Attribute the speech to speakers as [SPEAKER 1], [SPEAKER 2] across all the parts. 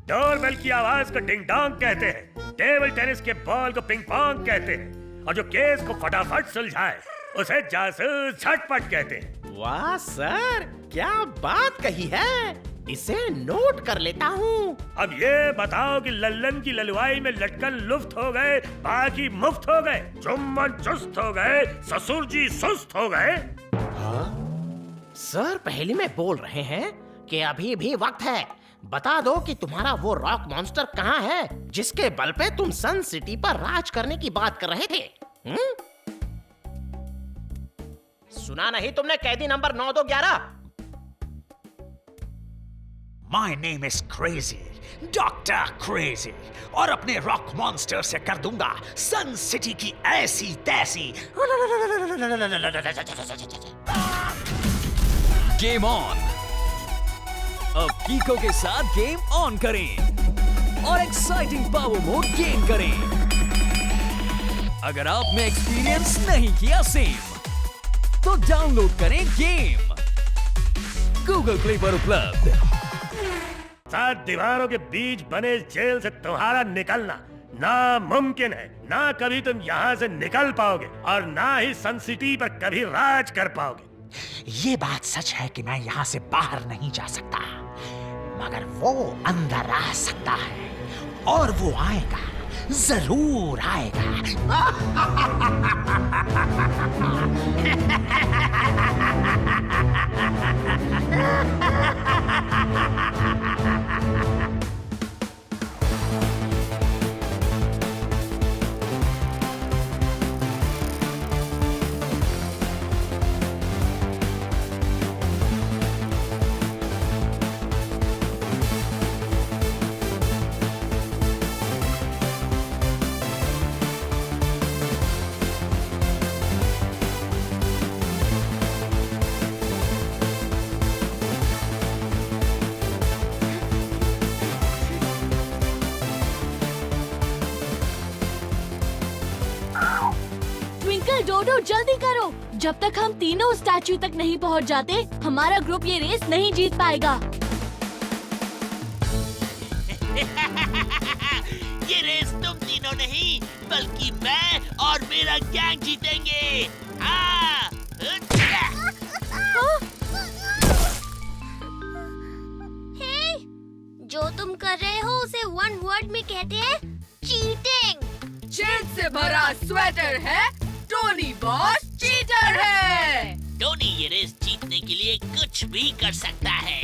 [SPEAKER 1] Doorbell की आवाज को डिंग डोंग कहते हैं, टेबल टेनिस के बॉल को पिंग पोंग कहते हैं, और जो केस को फटाफट सुलझाए उसे जासूस झटपट कहते हैं।
[SPEAKER 2] वाह सर, क्या बात कही है, इसे नोट कर लेता हूँ।
[SPEAKER 1] अब ये बताओ कि लल्लन की ललवाई में लटकन लुफ्त हो गए, बाकी मुफ्त हो गए, जुम्मन चुस्त हो गए, ससुर जी सुस्त हो गए।
[SPEAKER 2] हाँ? सर पहले में बोल रहे हैं कि अभी भी वक्त है, बता दो कि तुम्हारा वो रॉक मॉन्स्टर कहाँ है जिसके बल पे तुम सन सिटी पर राज करने की बात कर रहे थे। सुना नहीं तुमने कैदी number 9211?
[SPEAKER 3] My name is Crazy, doctor crazy, और अपने रॉक मॉन्स्टर से कर दूंगा सन सिटी की ऐसी तैसी।
[SPEAKER 4] Game on. अब कीको के साथ गेम ऑन करें और एक्साइटिंग पावर मोड गेन करें। अगर आपने एक्सपीरियंस नहीं किया सेम, तो डाउनलोड करें गेम गूगल प्ले पर उपलब्ध।
[SPEAKER 1] 7 दीवारों के बीच बने जेल से तुम्हारा निकलना नामुमकिन है। ना कभी तुम यहाँ से निकल पाओगे और ना ही सन सिटी पर कभी राज कर पाओगे।
[SPEAKER 3] ये बात सच है कि मैं यहाँ से बाहर नहीं जा सकता, मगर वो अंदर आ सकता है, और वो आएगा, जरूर आएगा।
[SPEAKER 5] डोडो जल्दी करो, जब तक हम तीनों स्टैच्यू तक नहीं पहुंच जाते हमारा ग्रुप ये रेस नहीं जीत पाएगा।
[SPEAKER 6] ये रेस तुम तीनों नहीं बल्कि मैं और मेरा गैंग जीतेंगे। हाँ।
[SPEAKER 7] हे, जो तुम कर रहे हो उसे 1 वर्ड में कहते हैं चीटिंग।
[SPEAKER 8] छेद से भरा स्वेटर है, टोनी बॉस चीटर है।
[SPEAKER 6] टोनी ये रेस जीतने के लिए कुछ भी कर सकता है।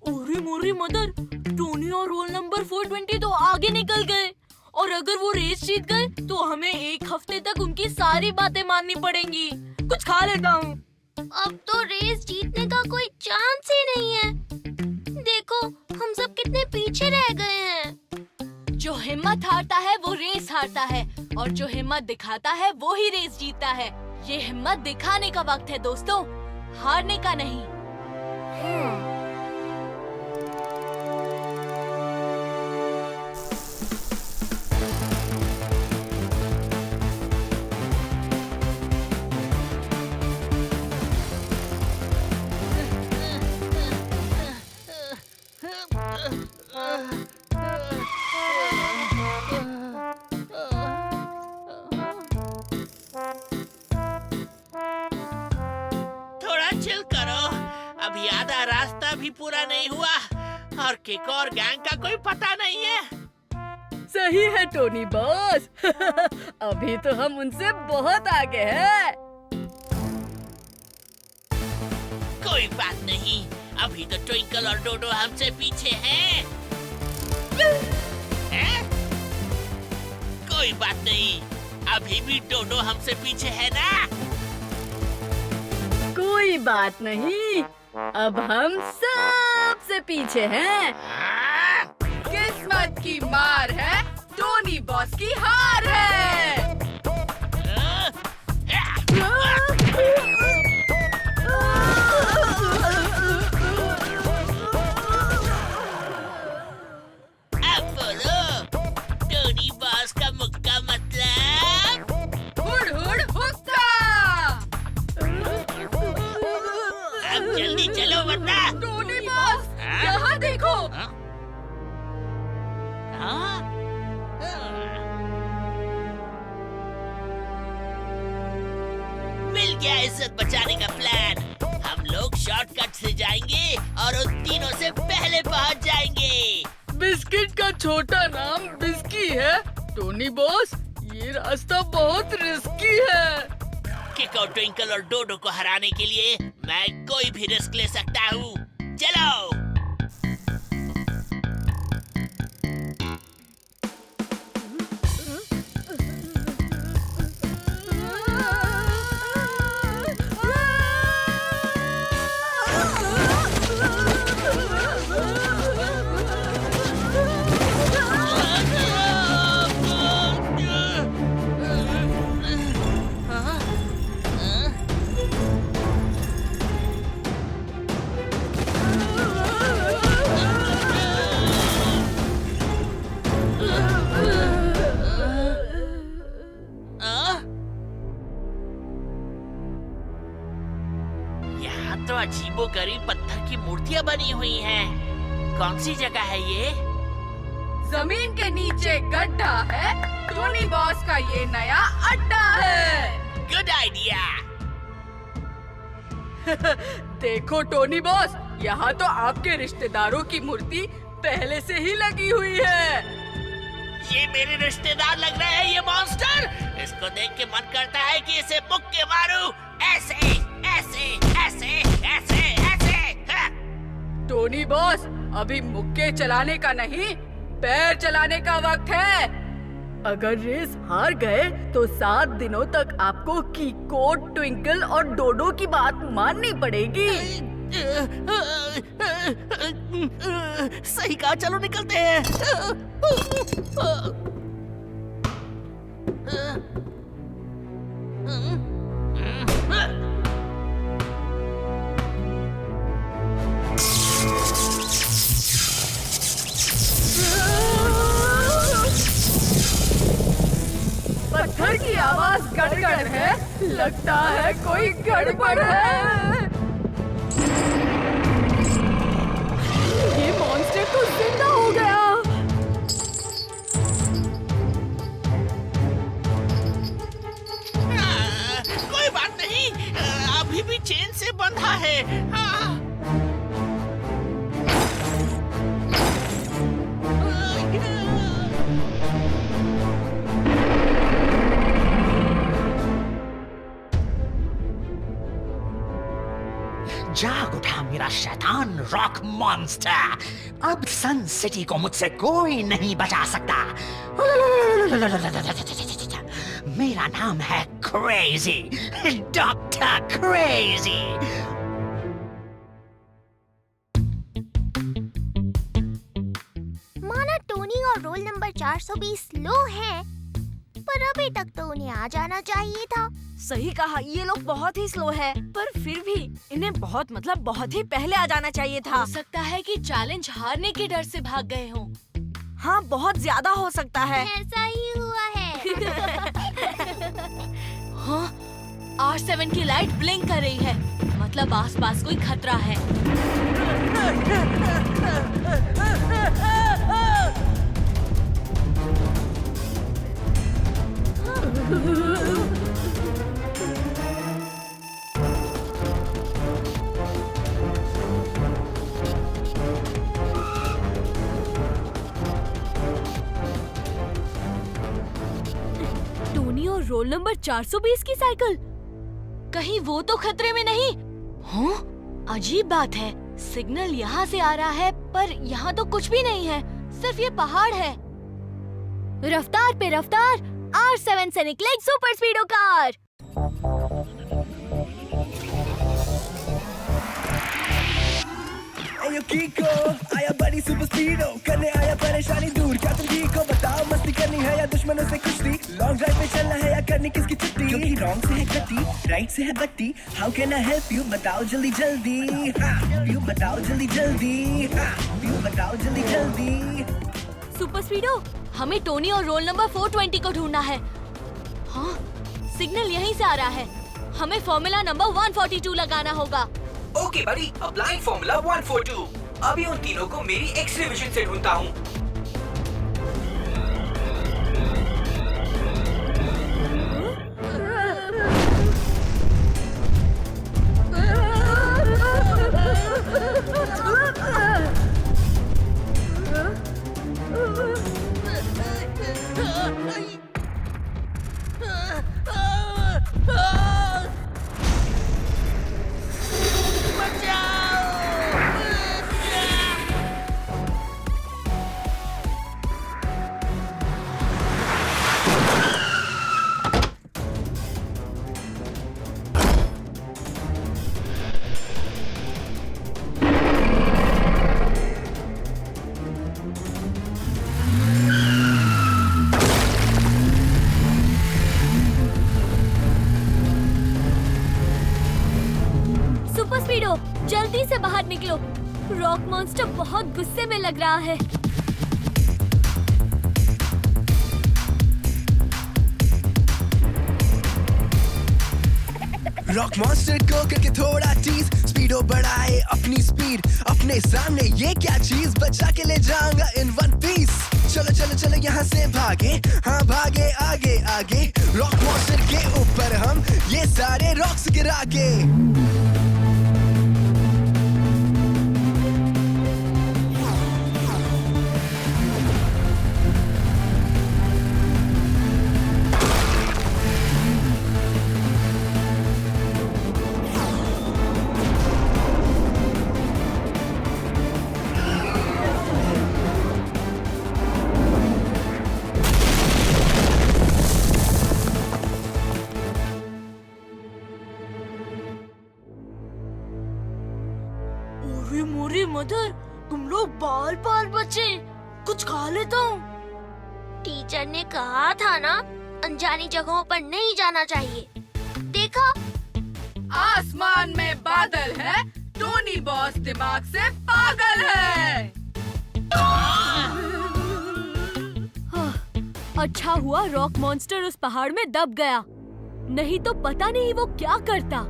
[SPEAKER 5] ओरे मोरे मदर, टोनी और रोल नंबर 420 तो आगे निकल गए, और अगर वो रेस जीत गए तो हमें 1 हफ्ते तक उनकी सारी बातें माननी पड़ेंगी। कुछ खा लेता हूँ।
[SPEAKER 7] अब तो रेस जीतने का कोई चांस ही नहीं है। देखो हम सब कितने पीछे रह गए हैं।
[SPEAKER 5] जो हिम्मत हारता है वो रेस हारता है, और जो हिम्मत दिखाता है वो ही रेस जीतता है। ये हिम्मत दिखाने का वक्त है दोस्तों, हारने का नहीं।
[SPEAKER 6] अभी आधा रास्ता भी पूरा नहीं हुआ और किक और गैंग का कोई पता नहीं है।
[SPEAKER 8] सही है टोनी बॉस। अभी तो हम उनसे बहुत आगे हैं।
[SPEAKER 6] कोई बात नहीं, अभी तो ट्विंकल और डोडो हमसे पीछे हैं। कोई बात नहीं, अभी भी डोडो हमसे पीछे है ना।
[SPEAKER 8] कोई बात नहीं, अब हम सबसे पीछे हैं। किस्मत की मार है, टोनी बॉस की हार है।
[SPEAKER 6] अब बोलो, टोनी बॉस का मुक्का मतलब?
[SPEAKER 8] हुड़ हुड़
[SPEAKER 6] जल्दी चलो वरना।
[SPEAKER 8] टोनी बॉस,
[SPEAKER 6] हाँ?
[SPEAKER 8] यहाँ देखो।
[SPEAKER 6] हाँ? हाँ? मिल गया इज्जत बचाने का प्लान। हम लोग शॉर्टकट से जाएंगे और उन तीनों से पहले पहुंच जाएंगे।
[SPEAKER 8] बिस्किट का छोटा नाम बिस्की है। टोनी बॉस, ये रास्ता बहुत रिस्की है।
[SPEAKER 6] किको, ट्विंकल और डोडो को हराने के लिए मैं कोई भी रिस्क ले सकता हूँ। चलो। तो अजीबोगरीब पत्थर की मूर्तियां बनी हुई हैं। कौन सी जगह है ये?
[SPEAKER 8] जमीन के नीचे गड्ढा है। टोनी बॉस का ये नया अड्डा है।
[SPEAKER 6] Good idea.
[SPEAKER 8] देखो टोनी बॉस, यहाँ तो आपके रिश्तेदारों की मूर्ति पहले से ही लगी हुई है।
[SPEAKER 6] ये मेरे रिश्तेदार लग रहे हैं, ये मॉन्स्टर। इसको देख के मन करता है कि इसे मुक्के मारूं। ऐसे ऐसे ऐसे ऐसे ऐसे। हाँ।
[SPEAKER 8] टोनी बॉस, अभी मुक्के चलाने का नहीं, पैर चलाने का वक्त है। अगर रेस हार गए तो 7 दिनों तक आपको कीको, ट्विंकल और डोडो की बात माननी पड़ेगी।
[SPEAKER 6] सही कहा, चलो निकलते हैं।
[SPEAKER 8] पत्थर की आवाज गड़गड़ है। लगता है कोई गड़बड़ है। ये मॉन्स्टर तो जिंदा हो गया।
[SPEAKER 6] कोई बात नहीं, अभी भी चेन से बंधा है। हाँ।
[SPEAKER 3] जाग उठा मेरा शैतान रॉक मॉन्स्टर। अब सन सिटी को मुझसे कोई नहीं बचा सकता। मेरा नाम है क्रेजी, डॉक्टर क्रेजी।
[SPEAKER 7] माना टोनी और रोल नंबर 420 लो हैं, पर अभी तक तो उन्हें आ जाना चाहिए था।
[SPEAKER 5] सही कहा, ये लोग बहुत ही स्लो है, पर फिर भी इन्हें बहुत ही पहले आ जाना चाहिए था। हो सकता है कि चैलेंज हारने के डर से भाग गए हों। हाँ, बहुत ज्यादा हो सकता है।
[SPEAKER 7] ऐसा ही हुआ है।
[SPEAKER 5] हाँ, R7 की लाइट ब्लिंक कर रही है, मतलब आसपास कोई खतरा है। टोनी और रोल नंबर 420 की साइकिल, कहीं वो तो खतरे में नहीं? हाँ, अजीब बात है। सिग्नल यहाँ से आ रहा है, पर यहाँ तो कुछ भी नहीं है, सिर्फ ये पहाड़ है। रफ्तार पे रफ्तार, R7 से निकले एक सुपर स्पीडो कार।
[SPEAKER 9] Ayo Kiko, आया बड़ी सुपर स्पीडो, करने आया परेशानी दूर। क्या तुम ठीक हो? बताओ, मस्ती करनी है या दुश्मनों से कुश्ती? लॉन्ग ड्राइव पे चलना है या करनी किसकी छुट्टी? क्योंकि रॉन्ग से है गति, राइट से है बत्ती। How can I help you? बताओ जल्दी जल्दी। यू बताओ जल्दी जल्दी। यू बताओ जल्दी जल्दी।
[SPEAKER 5] सुपर स्पीडो, हमें टोनी और रोल नंबर 420 को ढूंढना है। हाँ, सिग्नल यहीं से आ रहा है। हमें फॉर्मूला नंबर 142 लगाना होगा।
[SPEAKER 10] ओके बड़ी, अप्लाइंग फॉर्मूला 142। अभी उन तीनों को मेरी एक्स-रे विजन से ढूंढता हूँ।
[SPEAKER 5] सुपर स्पीडो, जल्दी से बाहर निकलो। रॉक मॉन्स्टर बहुत गुस्से में लग रहा है।
[SPEAKER 9] रॉक मॉन्स्टर को करके थोड़ा टीज, स्पीडो बढ़ाए अपनी स्पीड। अपने सामने ये क्या चीज, बचा के ले जाऊंगा इन वन पीस। चलो चलो चलो यहाँ से भागे, हाँ भागे आगे आगे। रॉक मॉन्स्टर के ऊपर हम ये सारे रॉक्स गिरा के।
[SPEAKER 5] मोरी मदर, तुम लोग बाल बाल बचे, कुछ खा लेता हूँ।
[SPEAKER 7] टीचर ने कहा था ना, अनजानी जगहों पर नहीं जाना चाहिए। देखा,
[SPEAKER 8] आसमान में बादल है, टोनी बॉस दिमाग से पागल है।
[SPEAKER 5] अच्छा हुआ रॉक मॉन्स्टर उस पहाड़ में दब गया, नहीं तो पता नहीं वो क्या करता।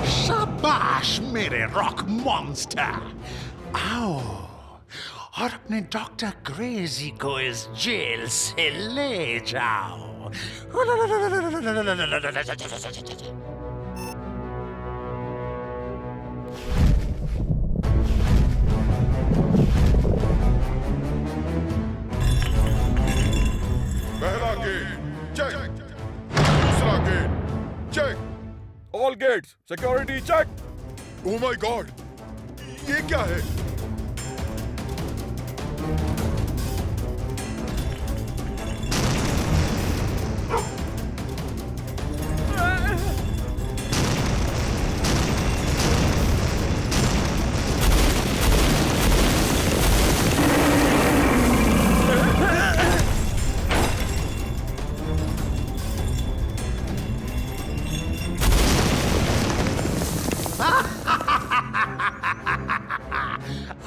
[SPEAKER 3] शाबाश मेरे रॉक मॉन्स्टर। आओ और अपने डॉक्टर क्रेजी को इस जेल से ले जाओ।
[SPEAKER 11] पहला गेट चेक, दूसरा gate check, all gates security check. Oh my god, ये क्या है?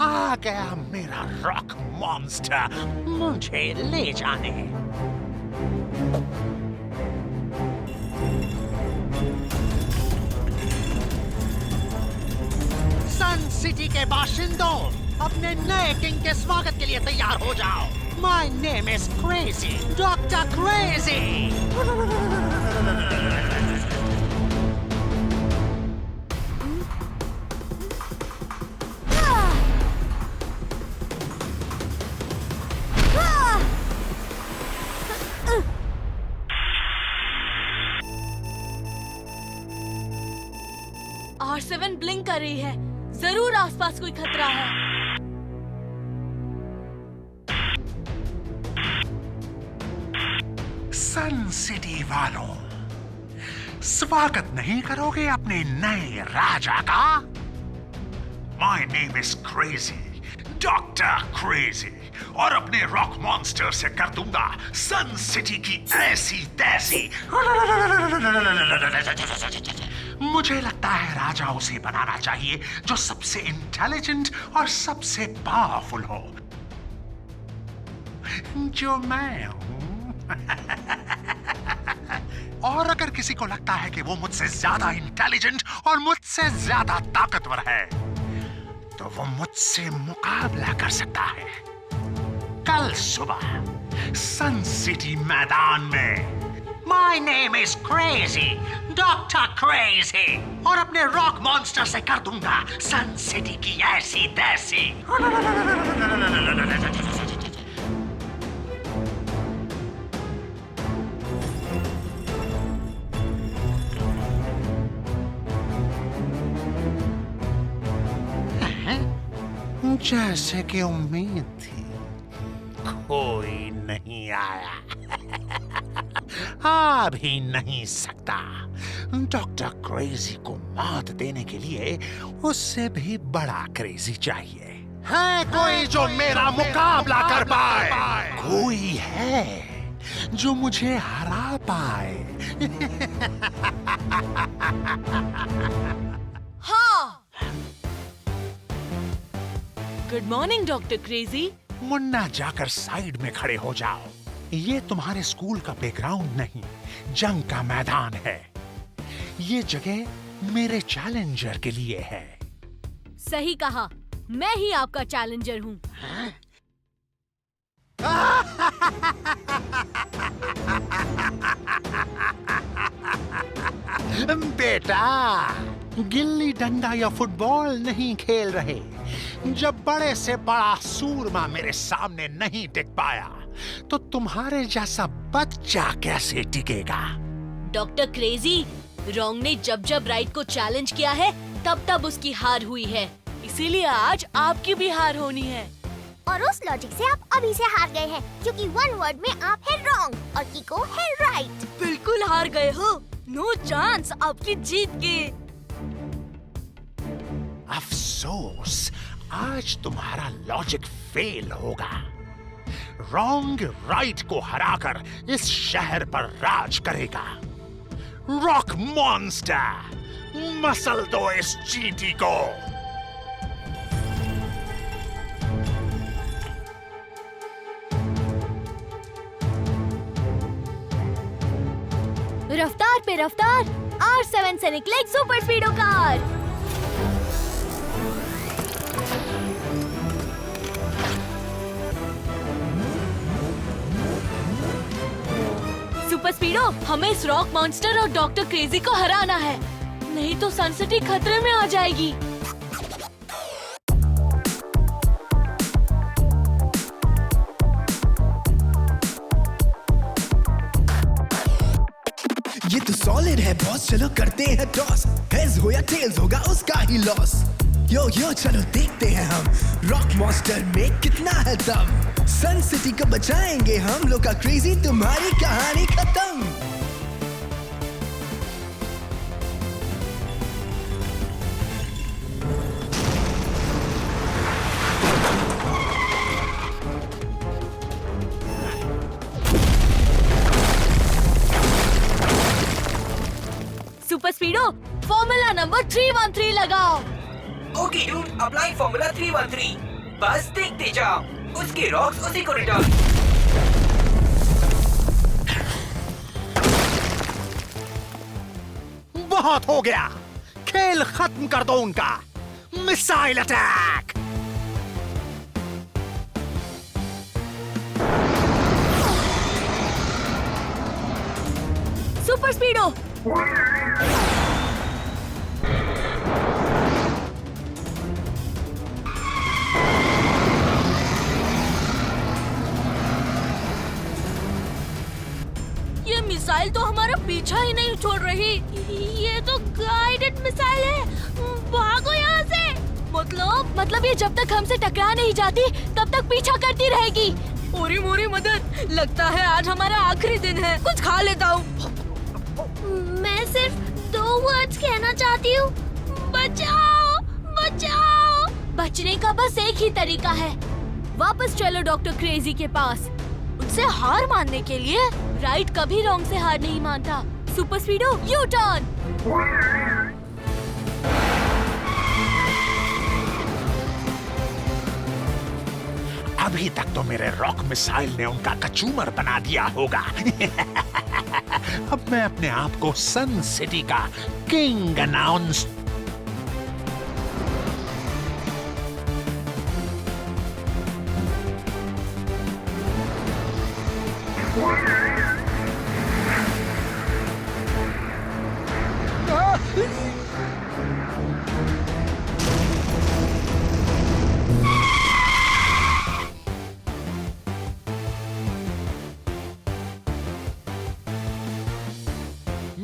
[SPEAKER 3] आ गया मेरा रॉक मॉन्स्टर मुझे ले जाने। सन सिटी के बाशिंदों, अपने नए किंग के स्वागत के लिए तैयार हो जाओ। My name is crazy, doctor crazy.
[SPEAKER 5] R7 blink कर रही है, जरूर आसपास कोई खतरा है।
[SPEAKER 3] सन सिटी वालों, स्वागत नहीं करोगे अपने नए राजा का? My name is crazy, doctor crazy, और अपने रॉक मॉन्स्टर से कर दूंगा सन सिटी की ऐसी तैसी। मुझे लगता है राजा उसे बनाना चाहिए जो सबसे इंटेलिजेंट और सबसे पावरफुल हो, जो मैं हूं। और अगर किसी को लगता है कि वो मुझसे ज्यादा इंटेलिजेंट और मुझसे ज्यादा ताकतवर है, तो वो मुझसे मुकाबला कर सकता है कल सुबह सन सिटी मैदान में। My name is Crazy, Dr. Crazy, और अपने रॉक मॉन्स्टर से कर दूंगा सन सिटी की ऐसी तैसी। जैसे कि उम्मीद थी, कोई नहीं आया। आ भी नहीं सकता। डॉक्टर क्रेजी को मात देने के लिए उससे भी बड़ा क्रेजी चाहिए। है कोई जो मेरा मुकाबला कर पाए? कोई है जो मुझे हरा पाए?
[SPEAKER 5] हाँ। Good morning doctor crazy.
[SPEAKER 3] Munna, जाकर साइड में खड़े हो जाओ। ये तुम्हारे स्कूल का प्लेग्राउंड नहीं, जंग का मैदान है। ये जगह मेरे चैलेंजर के लिए है।
[SPEAKER 5] सही कहा, मैं ही आपका चैलेंजर हूँ।
[SPEAKER 3] बेटा, गिल्ली डंडा या फुटबॉल नहीं खेल रहे। जब बड़े से बड़ा सूरमा मेरे सामने नहीं टिक पाया, तो तुम्हारे जैसा बच्चा कैसे टिकेगा?
[SPEAKER 5] डॉक्टर क्रेजी, रॉन्ग ने जब जब राइट को चैलेंज किया है, तब तब उसकी हार हुई है। इसीलिए आज आपकी भी हार होनी है।
[SPEAKER 7] और उस लॉजिक से आप अभी से हार गए हैं, क्योंकि वन वर्ड में आप है रॉन्ग और कीको है राइट।
[SPEAKER 5] बिल्कुल हार गए हो। नो चांस आपकी जीत की।
[SPEAKER 3] अफसोस, आज तुम्हारा लॉजिक फेल होगा। रॉन्ग राइट को हराकर इस शहर पर राज करेगा। रॉक मॉन्स्टर, मसल दो इस चींटी को।
[SPEAKER 5] रफ्तार पे रफ्तार, R7 से निकले एक सुपर स्पीडो कार। सुपर स्पीडो, हमें इस रॉक मॉन्स्टर और डॉक्टर क्रेजी को हराना है, नहीं तो सन सिटी खतरे में आ जाएगी।
[SPEAKER 9] ये तो सॉलिड है बॉस, चलो करते हैं टॉस। हेड्स हो या टेल्स होगा उसका ही लॉस। यो यो चलो देखते हैं हम रॉक मॉन्स्टर में कितना है दम। सन सिटी को बचाएंगे हम लोग का क्रेजी, तुम्हारी कहानी खत्म।
[SPEAKER 5] सुपर स्पीडो, फॉर्मूला नंबर 313 लगाओ।
[SPEAKER 10] Okay dude, apply formula 313। बस देखते जाओ, उसके रॉक्स उसी को रिटर्न।
[SPEAKER 3] बहुत हो गया, खेल खत्म कर दो उनका। Missile attack.
[SPEAKER 5] सुपर स्पीडो, ये मिसाइल तो हमारा पीछा ही नहीं छोड़ रही। ये तो गाइडेड मिसाइल है, भागो यहाँ से। मतलब ये जब तक हमसे टकरा नहीं जाती तब तक पीछा करती रहेगी। ओरी मोरी मदद, लगता है आज हमारा आखिरी दिन है, कुछ खा लेता हूँ।
[SPEAKER 7] मैं सिर्फ 2 वर्ड्स कहना चाहती हूँ, बचाओ बचाओ।
[SPEAKER 5] बचने का बस एक ही तरीका है, वापस चलो डॉक्टर क्रेजी के पास। उनसे हार मानने के लिए राइट कभी रॉन्ग से हार नहीं मानता। Super speedo U turn.
[SPEAKER 3] अभी तक तो मेरे रॉक मिसाइल ने उनका कचूमर बना दिया होगा। अब मैं अपने आप को सन सिटी का किंग अनाउंस।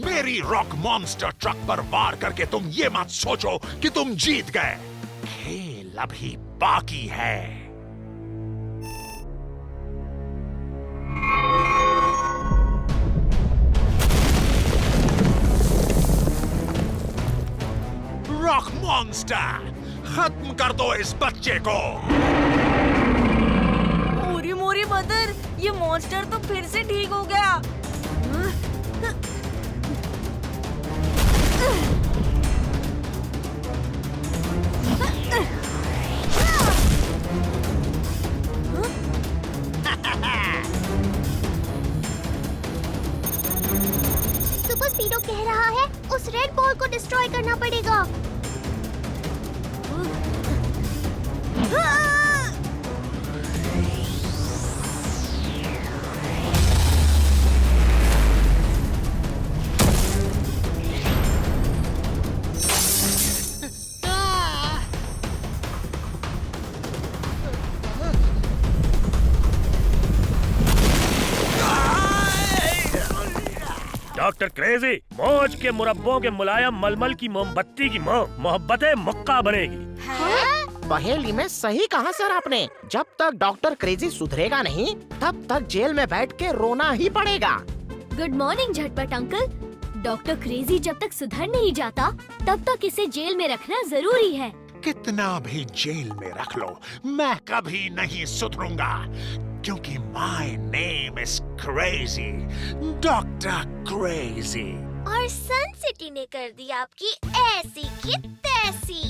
[SPEAKER 3] मेरी रॉक मॉन्स्टर ट्रक पर वार करके तुम ये मत सोचो कि तुम जीत गए। खेल अभी बाकी है। रॉक मॉन्स्टर, खत्म कर दो इस बच्चे को।
[SPEAKER 5] मोरी मोरी मदर, ये मॉन्स्टर तो फिर से ठीक हो गया।
[SPEAKER 7] सुपर स्पीडो कह रहा है उस रेड बॉल को डिस्ट्रॉय करना पड़ेगा।
[SPEAKER 1] डॉक्टर क्रेजी, मौज के मुरब्बों के मुलायम मलमल की मोमबत्ती की मोहब्बतें मुक्का बनेगी।
[SPEAKER 2] पहेली में सही कहा सर आपने। जब तक डॉक्टर क्रेजी सुधरेगा नहीं, तब तक जेल में बैठ के रोना ही पड़ेगा।
[SPEAKER 5] गुड मॉर्निंग झटपट अंकल। डॉक्टर क्रेजी जब तक सुधर नहीं जाता, तब तक इसे जेल में रखना जरूरी है।
[SPEAKER 3] कितना भी जेल में रख लो, मैं कभी नहीं सुधरूंगा, क्योंकि my name is crazy, doctor crazy.
[SPEAKER 7] और सन सिटी ने कर दी आपकी ऐसी की तैसी।